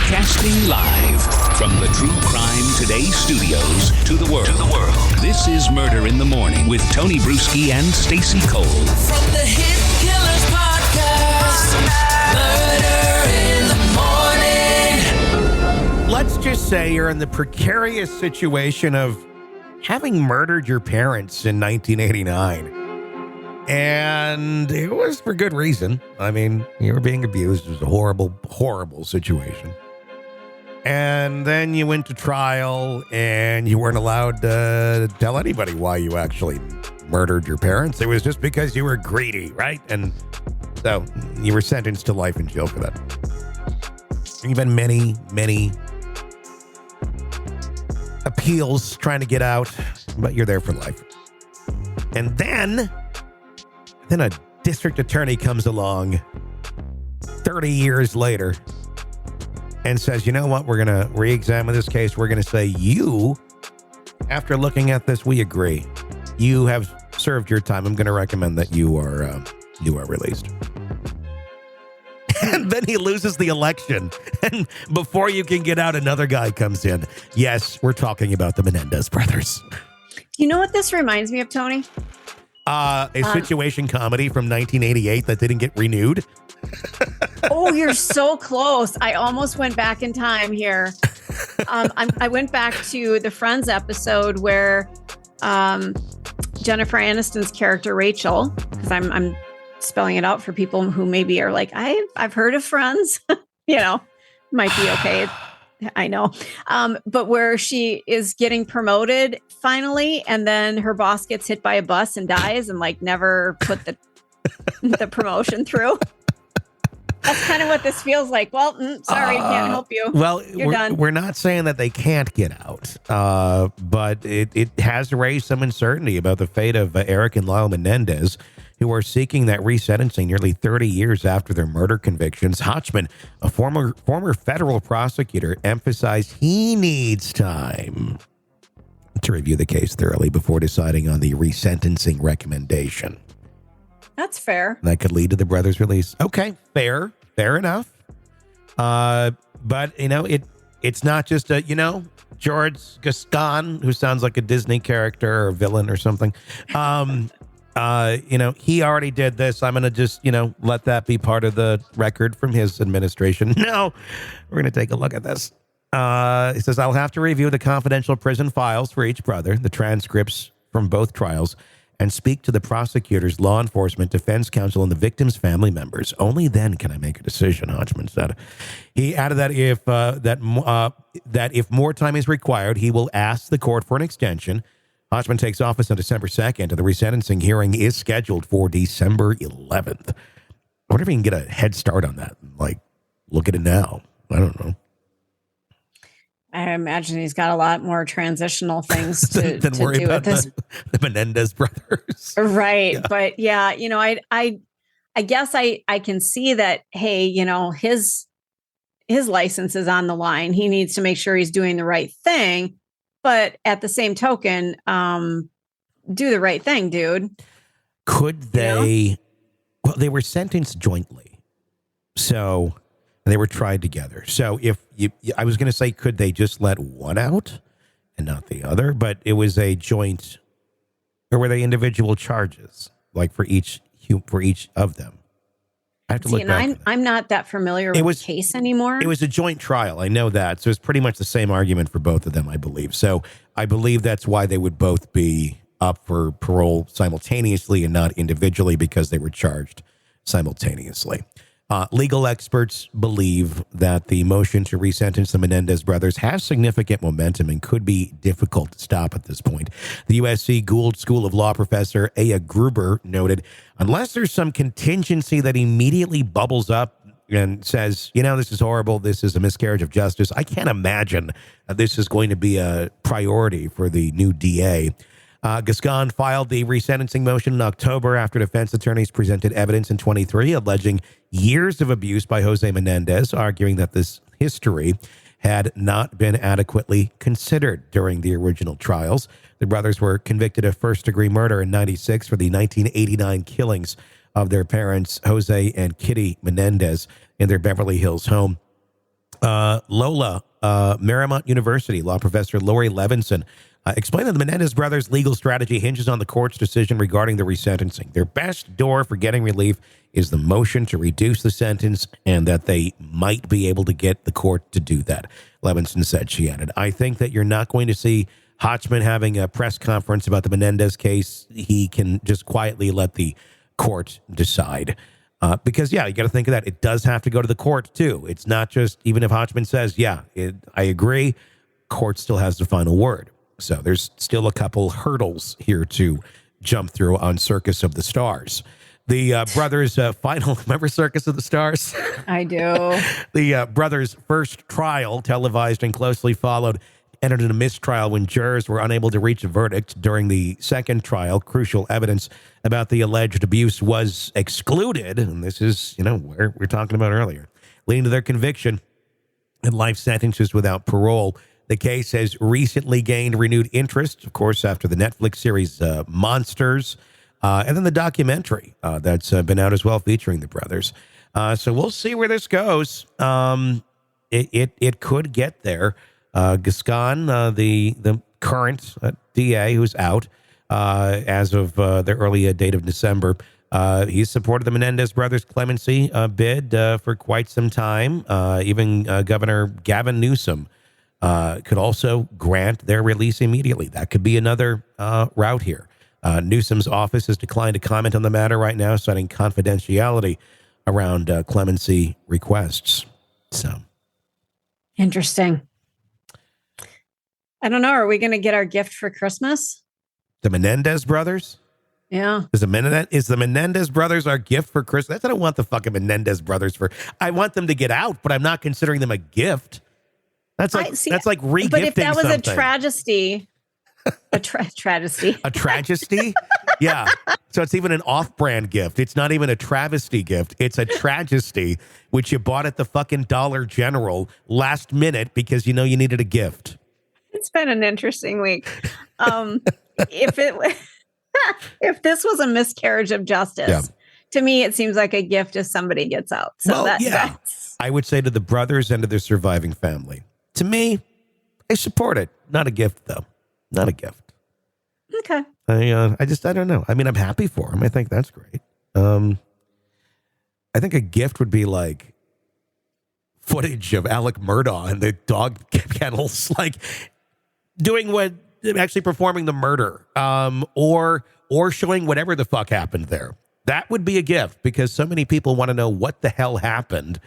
Broadcasting live from the True Crime Today studios to the world. This is Murder in the Morning with Tony Bruschi and Stacey Cole. From the Hit Killers Podcast, Murder in the Morning. Let's just say you're in the precarious situation of having murdered your parents in 1989. And it was for good reason. I mean, you were being abused. It was a horrible, horrible situation. And then you went to trial and you weren't allowed to tell anybody why you actually murdered your parents. It was just because you were greedy, right? And so you were sentenced to life in jail for that. There've been many, many appeals trying to get out, but you're there for life. And then a district attorney comes along 30 years later and says, you know what, we're going to re-examine this case. We're going to say you, after looking at this, we agree. You have served your time. I'm going to recommend that you are released. And then he loses the election. And before you can get out, another guy comes in. Yes, we're talking about the Menendez brothers. You know what this reminds me of, Tony? A situation comedy from 1988 that didn't get renewed. Oh, you're so close. I almost went back in time here. I went back to the Friends episode where Jennifer Aniston's character, Rachel, because I'm spelling it out for people who maybe are like, I've heard of Friends, might be okay. I know. But where she is getting promoted finally, and then her boss gets hit by a bus and dies and never put the promotion through. That's kind of what this feels like. Well, sorry, can't help you. Well, You're done. We're not saying that they can't get out, but it has raised some uncertainty about the fate of Erik and Lyle Menendez, who are seeking that resentencing nearly 30 years after their murder convictions. Hochman, a former federal prosecutor, emphasized he needs time to review the case thoroughly before deciding on the resentencing recommendation. That's fair. That could lead to the brothers' release. Okay, fair enough. But it's not just George Gascón, who sounds like a Disney character or a villain or something. He already did this. I'm going to just, let that be part of the record from his administration. No, we're going to take a look at this. He says, I'll have to review the confidential prison files for each brother, the transcripts from both trials, and speak to the prosecutors, law enforcement, defense counsel, and the victims' family members. Only then can I make a decision, Hochman said. He added that if more time is required, he will ask the court for an extension. Hochman takes office on December 2nd, and the resentencing hearing is scheduled for December 11th. I wonder if he can get a head start on that. Look at it now. I don't know. I imagine he's got a lot more transitional things to worry do about with this. the Menendez brothers. Right. Yeah. But yeah, I guess I can see that, hey, his license is on the line. He needs to make sure he's doing the right thing. But at the same token, do the right thing, dude. Could they? Well, they were sentenced jointly. So they were tried together. So I was going to say, could they just let one out and not the other? But it was a joint, or were they individual charges, for each of them? I have to look back. I'm not that familiar with the case anymore. It was a joint trial. I know that. So it's pretty much the same argument for both of them, I believe. So I believe that's why they would both be up for parole simultaneously and not individually, because they were charged simultaneously. Legal experts believe that the motion to resentence the Menendez brothers has significant momentum and could be difficult to stop at this point. The USC Gould School of Law professor Aya Gruber noted, unless there's some contingency that immediately bubbles up and says, this is horrible, this is a miscarriage of justice, I can't imagine that this is going to be a priority for the new DA. Gascón filed the resentencing motion in October after defense attorneys presented evidence in 23 alleging years of abuse by Jose Menendez, arguing that this history had not been adequately considered during the original trials. The brothers were convicted of first-degree murder in 96 for the 1989 killings of their parents, Jose and Kitty Menendez, in their Beverly Hills home. Lola, Marymount University law professor Lori Levinson explained that the Menendez brothers' legal strategy hinges on the court's decision regarding the resentencing. Their best door for getting relief is the motion to reduce the sentence, and that they might be able to get the court to do that. Levinson said. She added, I think that you're not going to see Hochman having a press conference about the Menendez case. He can just quietly let the court decide. Because, yeah, you got to think of that. It does have to go to the court, too. It's not just, even if Hochman says, yeah, I agree, court still has the final word. So there's still a couple hurdles here to jump through on Circus of the Stars. The brothers' final, remember Circus of the Stars? I do. The brothers' first trial, televised and closely followed, entered in a mistrial when jurors were unable to reach a verdict. During the second trial, crucial evidence about the alleged abuse was excluded. And this is, where we're talking about earlier, leading to their conviction and life sentences without parole. The case has recently gained renewed interest, of course, after the Netflix series Monsters, and then the documentary that's been out as well featuring the brothers. So we'll see where this goes. It could get there. Gascón, the current DA who's out as of the early date of December, he's supported the Menendez brothers' clemency bid for quite some time. Even Governor Gavin Newsom could also grant their release immediately. That could be another route here. Newsom's office has declined to comment on the matter right now, citing confidentiality around clemency requests. So interesting. I don't know. Are we going to get our gift for Christmas? The Menendez brothers? Yeah. Is the Menendez brothers our gift for Christmas? That's what I don't want the fucking Menendez brothers for. I want them to get out, but I'm not considering them a gift. That's like re-gifting. But if that was something. A tragedy, a tragedy. A tragedy? Yeah. So it's even an off-brand gift. It's not even a travesty gift. It's a tragedy, which you bought at the fucking Dollar General last minute because you needed a gift. It's been an interesting week. If this was a miscarriage of justice, to me, it seems like a gift if somebody gets out. So that's... I would say to the brothers and to their surviving family. To me, I support it. Not a gift, though. Not a gift. Okay. I don't know. I mean, I'm happy for them. I think that's great. I think a gift would be like footage of Alec Murdaugh and the dog kennels, like actually performing the murder, or showing whatever the fuck happened there. That would be a gift because so many people want to know what the hell happened.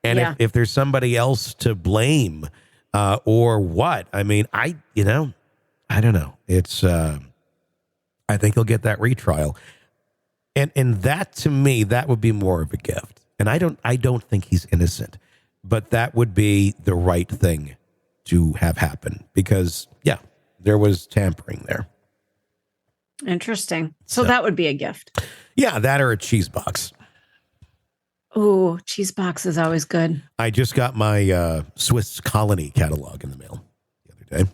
And if there's somebody else to blame, or what, I mean, I don't know. It's, I think he'll get that retrial. And that to me, that would be more of a gift. And I don't think he's innocent, but that would be the right thing to have happen because there was tampering there. Interesting. So that would be a gift. Yeah. That or a cheese box. Oh, cheese box is always good. I just got my Swiss Colony catalog in the mail the other day.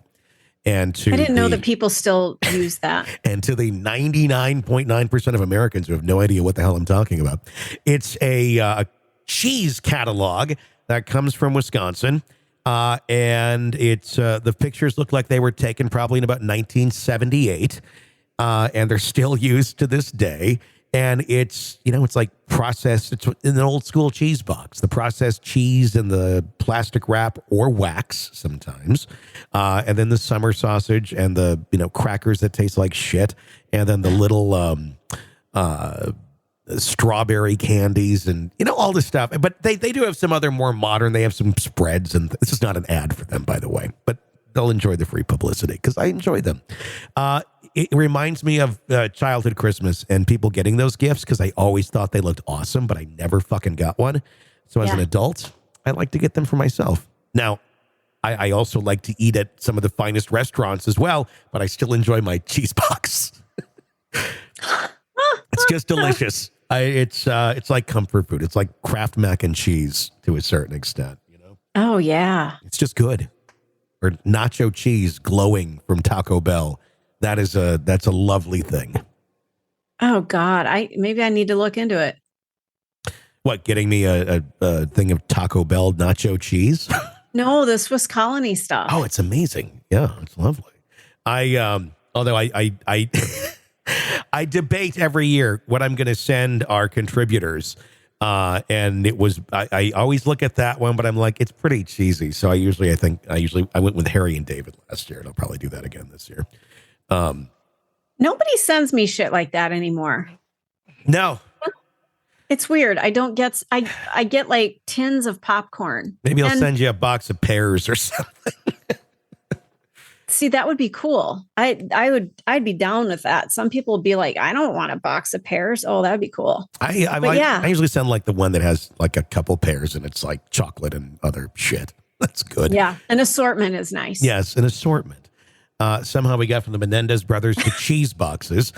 And I didn't know that people still use that. And to the 99.9% of Americans who have no idea what the hell I'm talking about, it's a cheese catalog that comes from Wisconsin. And it's the pictures look like they were taken probably in about 1978. And they're still used to this day. And it's, it's like processed, it's in an old school cheese box, the processed cheese in the plastic wrap or wax sometimes. And then the summer sausage and the, crackers that taste like shit. And then the little strawberry candies and, all this stuff. But they do have some other more modern, they have some spreads. And this is not an ad for them, by the way, but they'll enjoy the free publicity because I enjoy them. It reminds me of childhood Christmas and people getting those gifts because I always thought they looked awesome, but I never fucking got one. So as an adult, I like to get them for myself. Now, I also like to eat at some of the finest restaurants as well, but I still enjoy my cheese box. It's just delicious. It's like comfort food. It's like Kraft mac and cheese to a certain extent, Oh, yeah. It's just good. Or nacho cheese glowing from Taco Bell. That's a lovely thing. Oh God, maybe I need to look into it. What, getting me a thing of Taco Bell nacho cheese? No, the Swiss Colony stuff. Oh, it's amazing. Yeah, it's lovely. Although I I debate every year what I'm going to send our contributors. And it was, I always look at that one, but I'm like, it's pretty cheesy. So I went with Harry and David last year, and I'll probably do that again this year. Nobody sends me shit like that anymore. No. It's weird. I don't get, I get like tins of popcorn. Maybe I'll send you a box of pears or something. See, that would be cool. I'd be down with that. Some people would be like, I don't want a box of pears. Oh, that'd be cool. I usually send like the one that has like a couple pears and it's like chocolate and other shit. That's good. Yeah. An assortment is nice. Yes, an assortment. Somehow we got from the Menendez brothers to cheese boxes.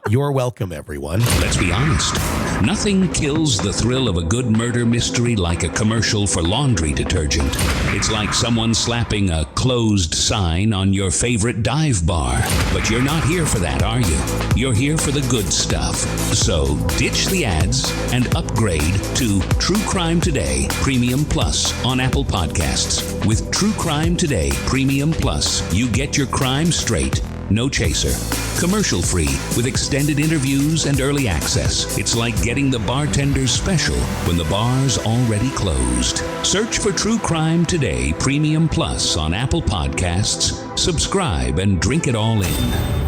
You're welcome, everyone. Let's be honest. Nothing kills the thrill of a good murder mystery like a commercial for laundry detergent. It's like someone slapping a closed sign on your favorite dive bar. But you're not here for that, are you? You're here for the good stuff. So ditch the ads and upgrade to True Crime Today Premium Plus on Apple Podcasts. With True Crime Today Premium Plus, you get your crime straight. No chaser. Commercial free with extended interviews and early access. It's like getting the bartender's special when the bar's already closed. Search for True Crime Today Premium Plus on Apple Podcasts. Subscribe and drink it all in.